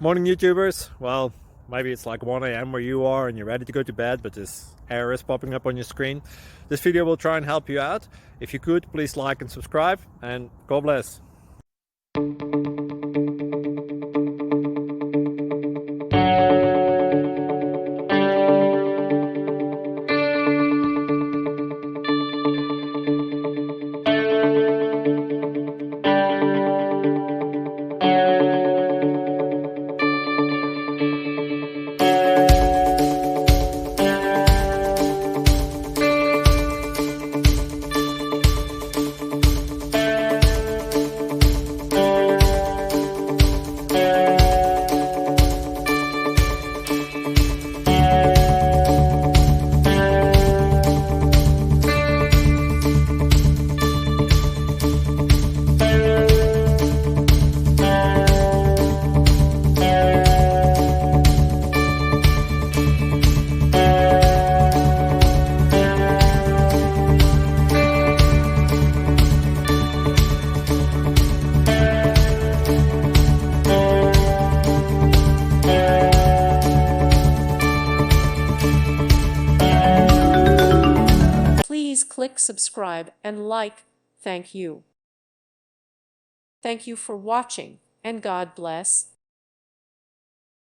Morning YouTubers. Well, maybe it's like 1 a.m. where you are and you're ready to go to bed, but this error is popping up on your screen. This video will try and help you out. If you could, please like and subscribe, and God bless. Please click subscribe and like. Thank you. Thank you for watching, and God bless.